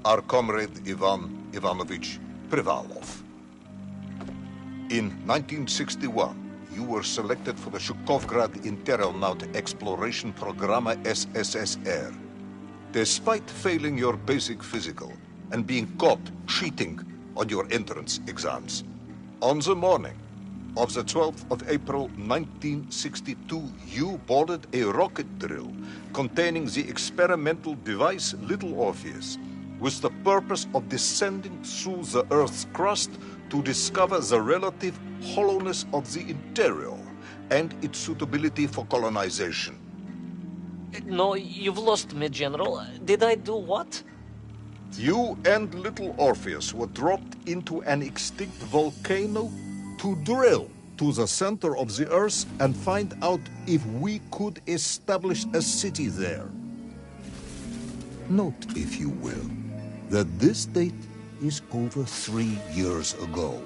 our comrade Ivan Ivanovich Privalov. In 1961, you were selected for the Shukovgrad Interonaut Exploration Programma SSSR. Despite failing your basic physical and being caught cheating on your entrance exams, on the morning of the 12th of April 1962, you boarded a rocket drill containing the experimental device Little Orpheus, with the purpose of descending through the Earth's crust to discover the relative hollowness of the interior and its suitability for colonization. No, you've lost me, General. Did I do what? You and Little Orpheus were dropped into an extinct volcano to drill to the center of the Earth and find out if we could establish a city there. Note, if you will, that this date is over 3 years ago.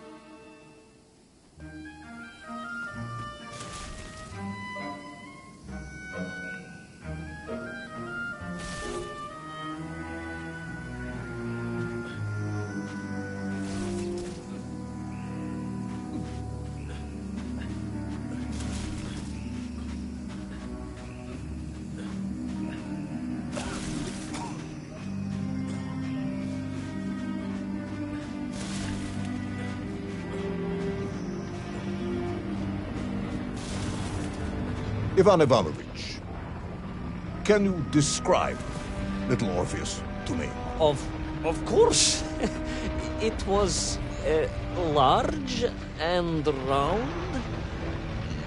Ivan Ivanovich, can you describe Little Orpheus to me? Of course. It was large and round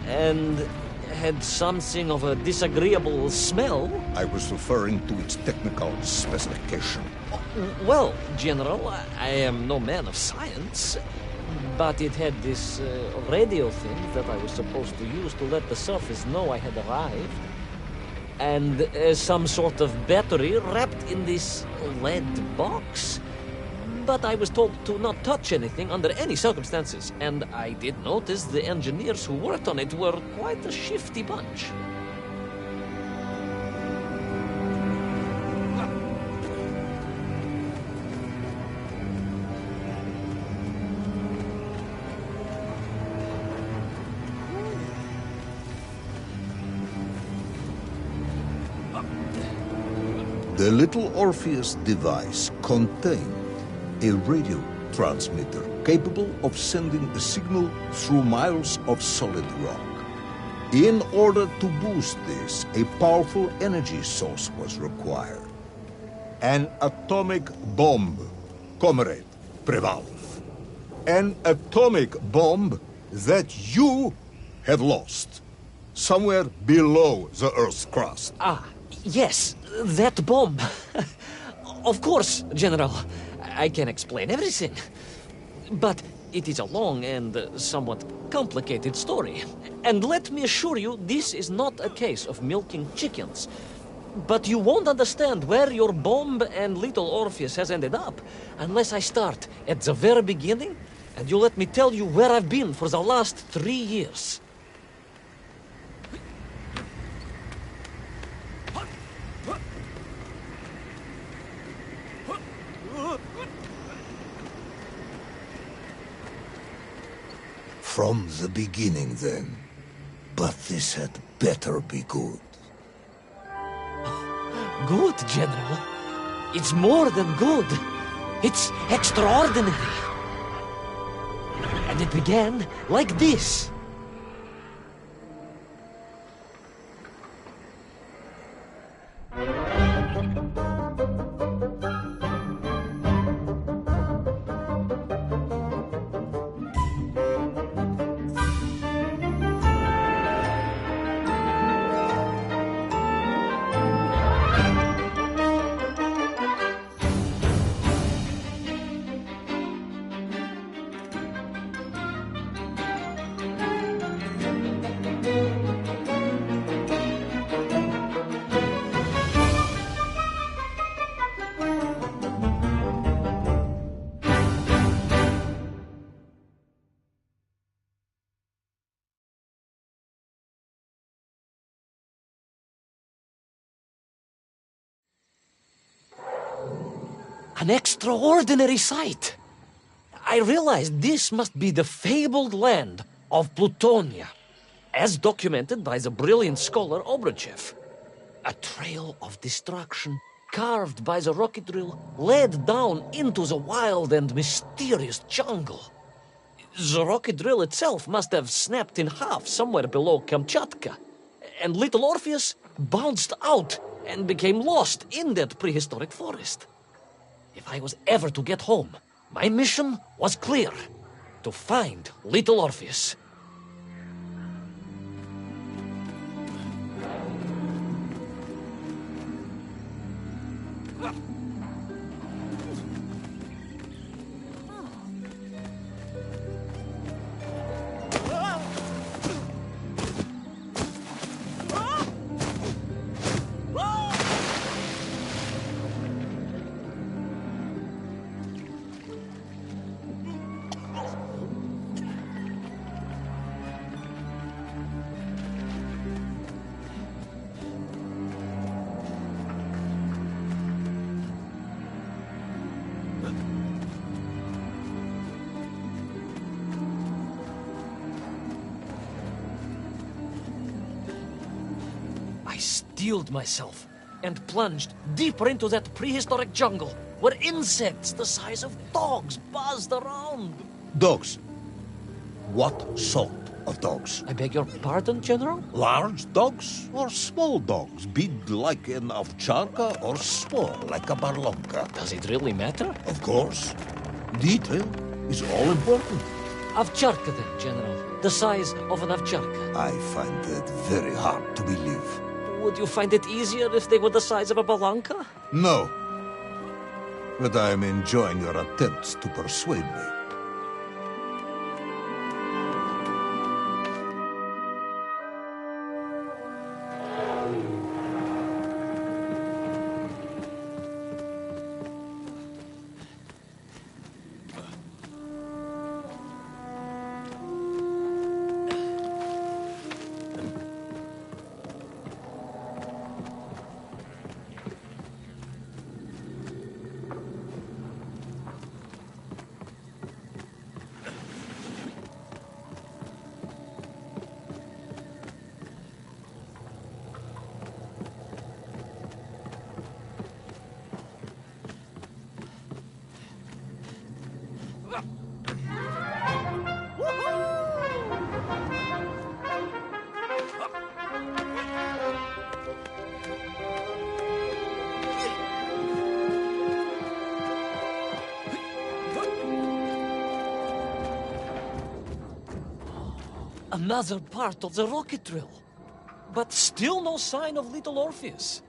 and had something of a disagreeable smell. I was referring to its technical specification. Well, General, I am no man of science, but it had this radio thing that I was supposed to use to let the surface know I had arrived. And some sort of battery wrapped in this lead box. But I was told to not touch anything under any circumstances. And I did notice the engineers who worked on it were quite a shifty bunch. The Little Orpheus device contained a radio transmitter capable of sending a signal through miles of solid rock. In order to boost this, a powerful energy source was required. An atomic bomb, Comrade Privalov. An atomic bomb that you have lost somewhere below the Earth's crust. Ah, yes, that bomb. Of course, General. I can explain everything. But it is a long and somewhat complicated story. And let me assure you, this is not a case of milking chickens. But you won't understand where your bomb and Little Orpheus has ended up unless I start at the very beginning and you let me tell you where I've been for the last 3 years. From the beginning, then. But this had better be good. Good, General. It's more than good. It's extraordinary. And it began like this. An extraordinary sight. I realized this must be the fabled land of Plutonia, as documented by the brilliant scholar Obruchev. A trail of destruction carved by the rocket drill led down into the wild and mysterious jungle. The rocket drill itself must have snapped in half somewhere below Kamchatka, and little Orpheus bounced out and became lost in that prehistoric forest. If I was ever to get home, my mission was clear: to find little Orpheus. I steeled myself and plunged deeper into that prehistoric jungle where insects the size of dogs buzzed around. Dogs? What sort of dogs? I beg your pardon, General? Large dogs or small dogs? Big like an ovcharka or small like a barlonka? Does it really matter? Of course. Detail is all important. Ovcharka then, General. The size of an ovcharka. I find that very hard to believe. Would you find it easier if they were the size of a balanka? No. But I am enjoying your attempts to persuade me. Another part of the rocket drill. But still no sign of little Orpheus.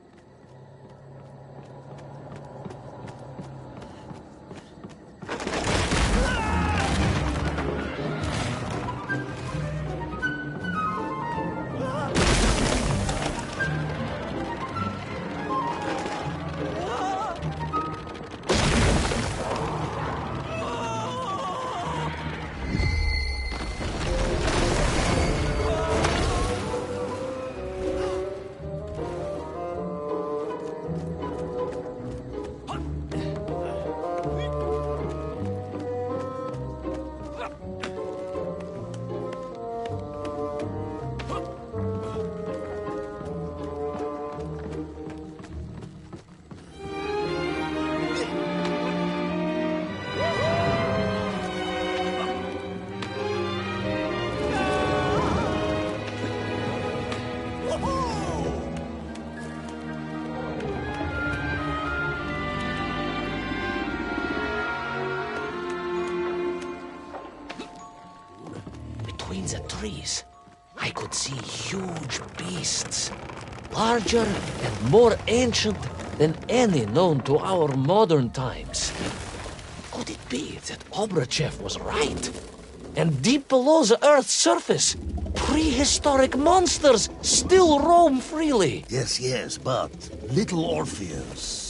Between the trees, I could see huge beasts, larger and more ancient than any known to our modern times. Could it be that Obruchev was right? And deep below the Earth's surface, prehistoric monsters still roam freely. Yes, but little Orpheus.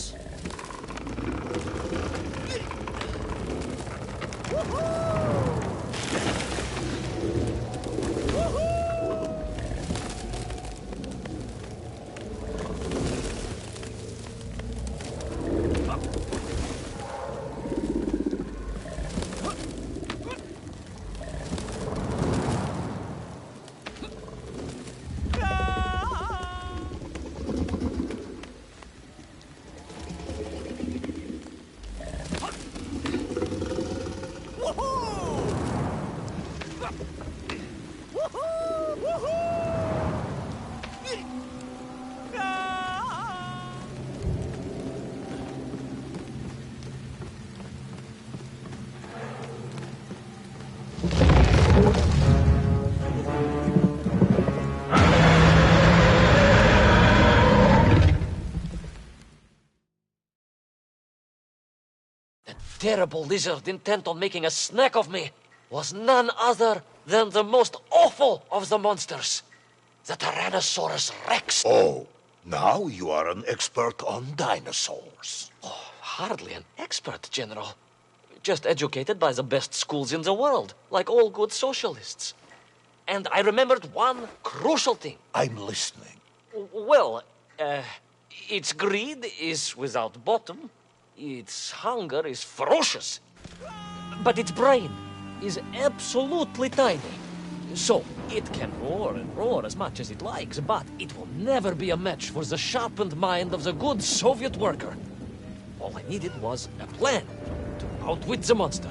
The terrible lizard intent on making a snack of me was none other than the most awful of the monsters, the Tyrannosaurus Rex. Oh, now you are an expert on dinosaurs. Oh, hardly an expert, General. Just educated by the best schools in the world, like all good socialists. And I remembered one crucial thing. I'm listening. Well, its greed is without bottom, its hunger is ferocious, but its brain is absolutely tiny. So, it can roar and roar as much as it likes, but it will never be a match for the sharpened mind of the good Soviet worker. All I needed was a plan to outwit the monster.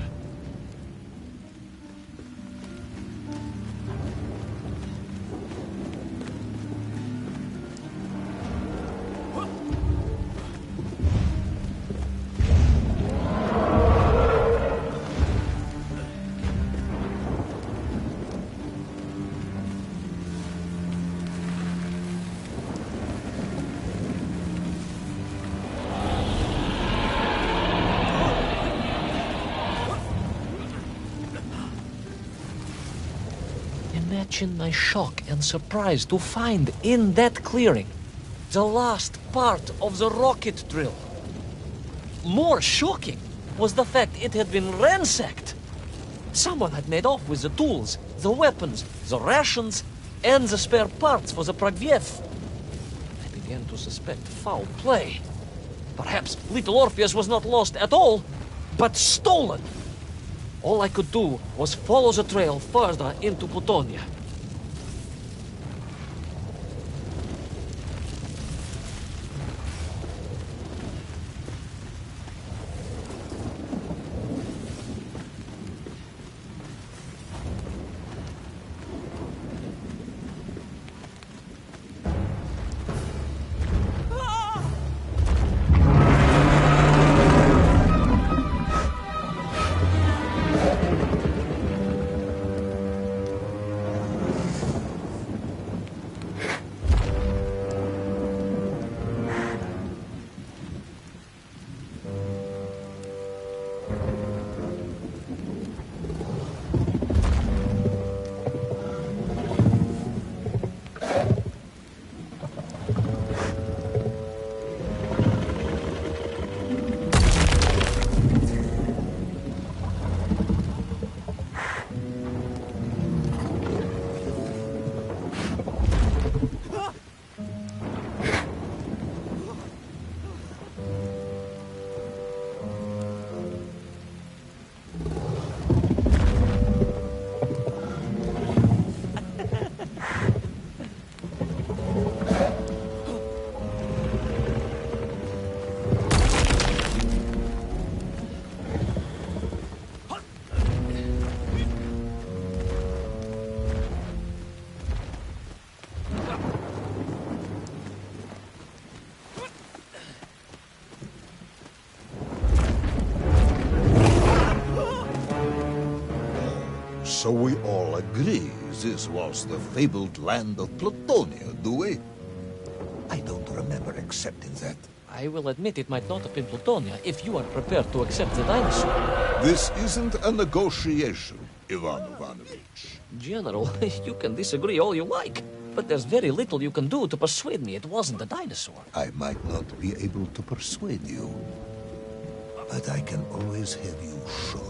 Imagine my shock and surprise to find in that clearing the last part of the rocket drill. More shocking was the fact it had been ransacked. Someone had made off with the tools, the weapons, the rations, and the spare parts for the Pragviev. I began to suspect foul play. Perhaps little Orpheus was not lost at all, but stolen. All I could do was follow the trail further into Plutonia. So we all agree this was the fabled land of Plutonia, do we? I don't remember accepting that. I will admit it might not have been Plutonia if you are prepared to accept the dinosaur. This isn't a negotiation, Ivan Ivanovich. General, you can disagree all you like, but there's very little you can do to persuade me it wasn't a dinosaur. I might not be able to persuade you, but I can always have you shot.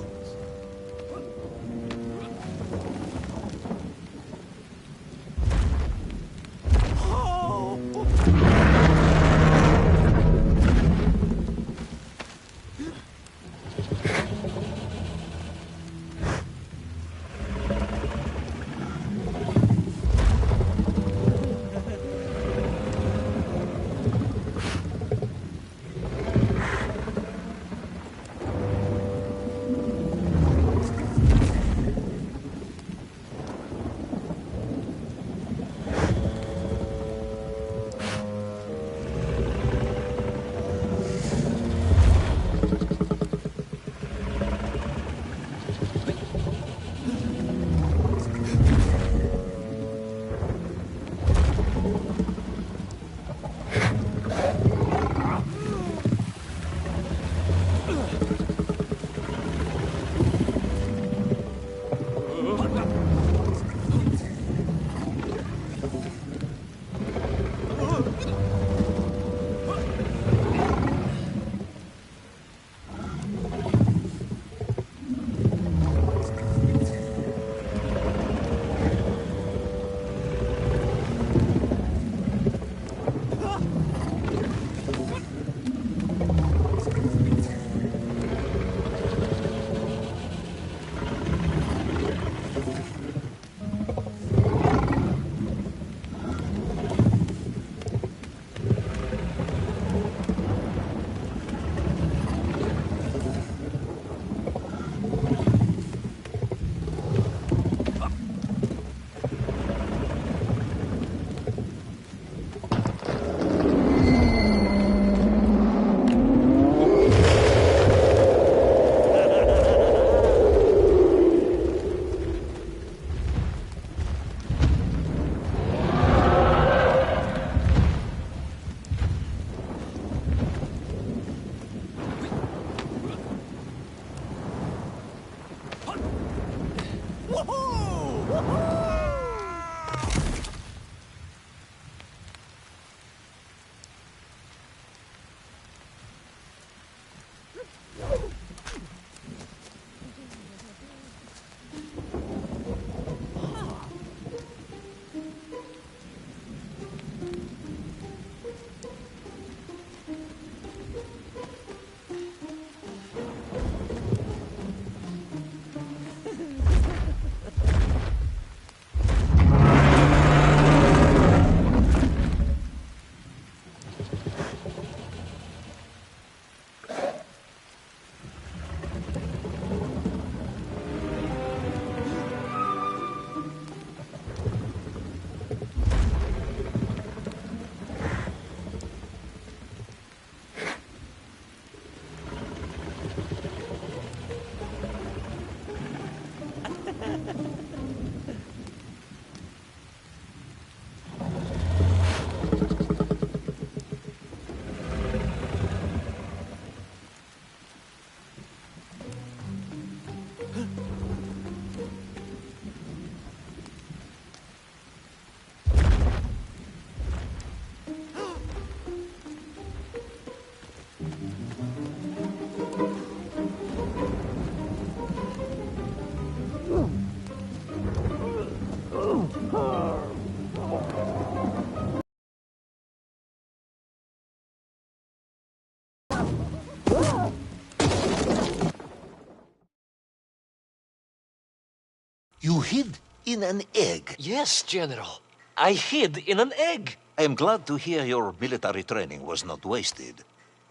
You hid in an egg. Yes, General. I hid in an egg. I am glad to hear your military training was not wasted.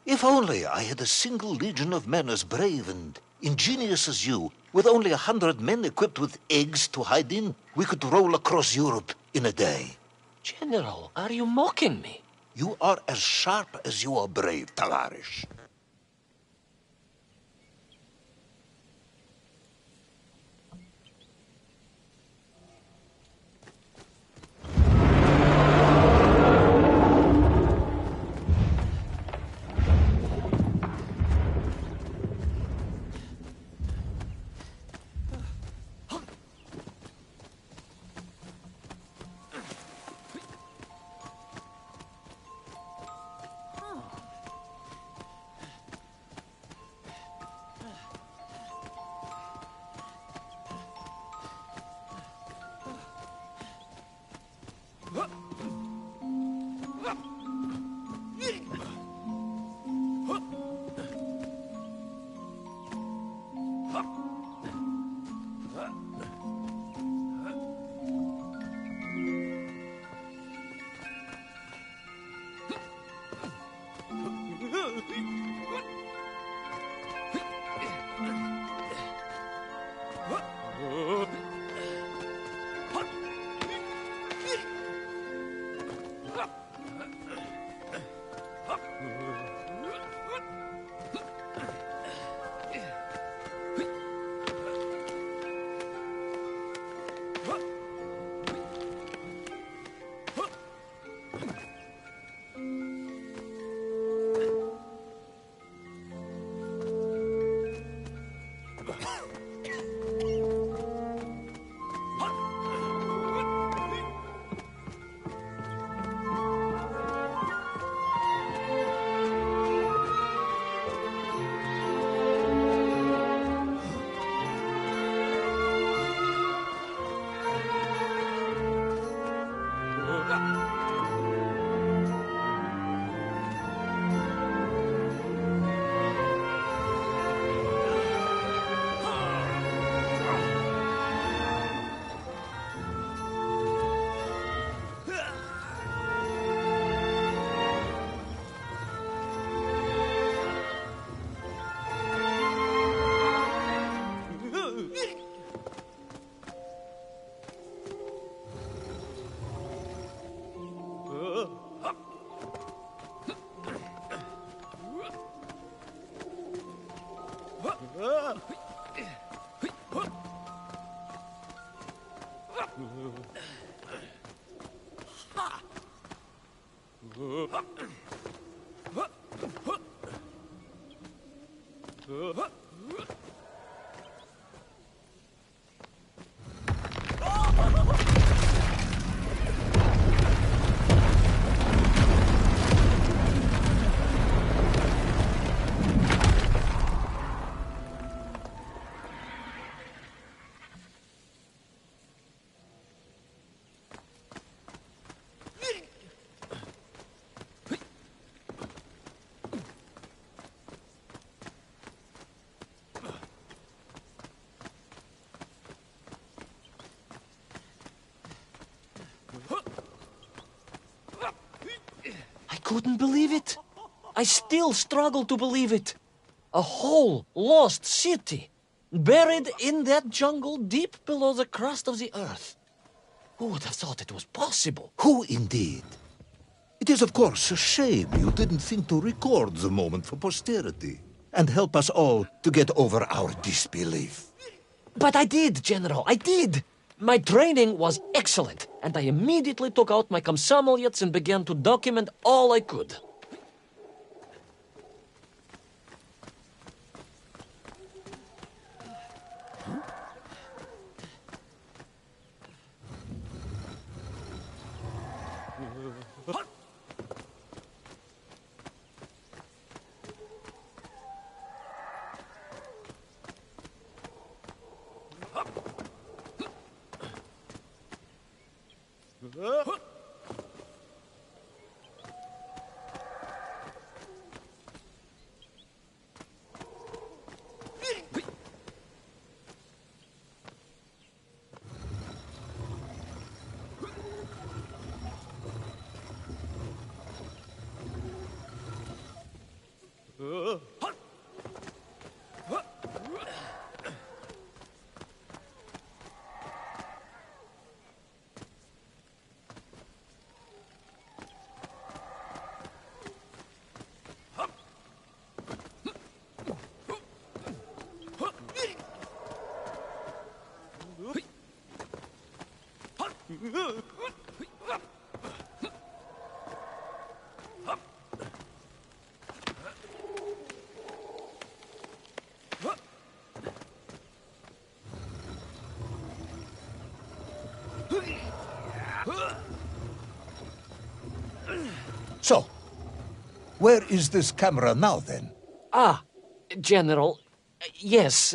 If only I had a single legion of men as brave and ingenious as you, with only 100 men equipped with eggs to hide in, we could roll across Europe in a day. General, are you mocking me? You are as sharp as you are brave, Tavarish. I couldn't believe it. I still struggle to believe it. A whole lost city, buried in that jungle deep below the crust of the earth. Who would have thought it was possible? Who indeed? It is, of course, a shame you didn't think to record the moment for posterity and help us all to get over our disbelief. But I did, General, I did. My training was excellent, and I immediately took out my komsomolets and began to document all I could. So, where is this camera now, then? General, yes.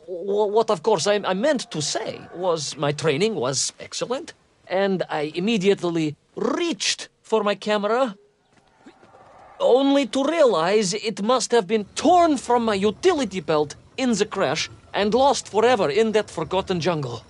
What, of course, I meant to say was my training was excellent, and I immediately reached for my camera, only to realize it must have been torn from my utility belt in the crash and lost forever in that forgotten jungle.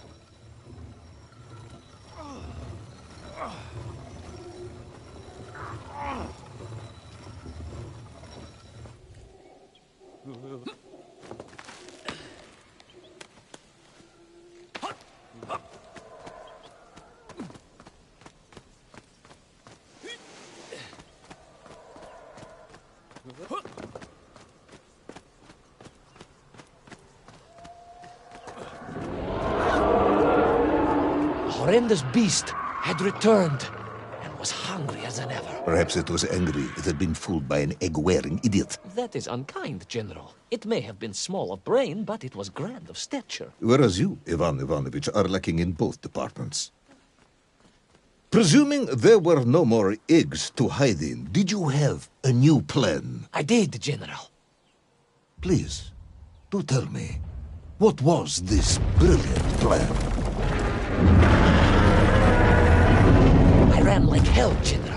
A horrendous beast had returned and was hungrier than ever. Perhaps it was angry it had been fooled by an egg-wearing idiot. That is unkind, General. It may have been small of brain, but it was grand of stature. Whereas you, Ivan Ivanovich, are lacking in both departments. Presuming there were no more eggs to hide in, did you have a new plan? I did, General. Please, do tell me, what was this brilliant plan? I ran like hell, General.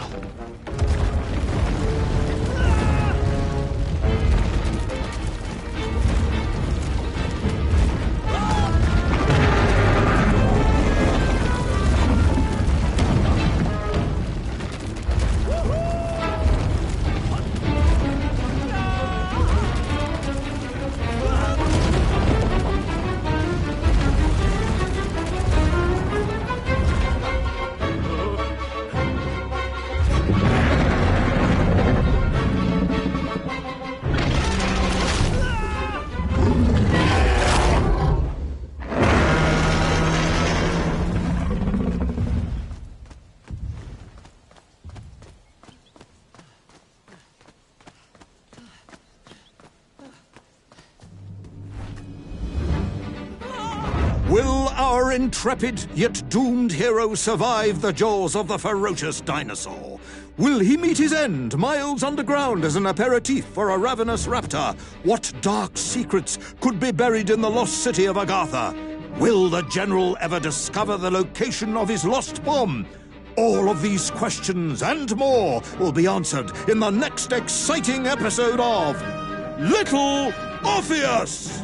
Will our intrepid yet doomed hero survive the jaws of the ferocious dinosaur? Will he meet his end miles underground as an aperitif for a ravenous raptor? What dark secrets could be buried in the lost city of Agatha? Will the general ever discover the location of his lost bomb? All of these questions and more will be answered in the next exciting episode of Little Orpheus!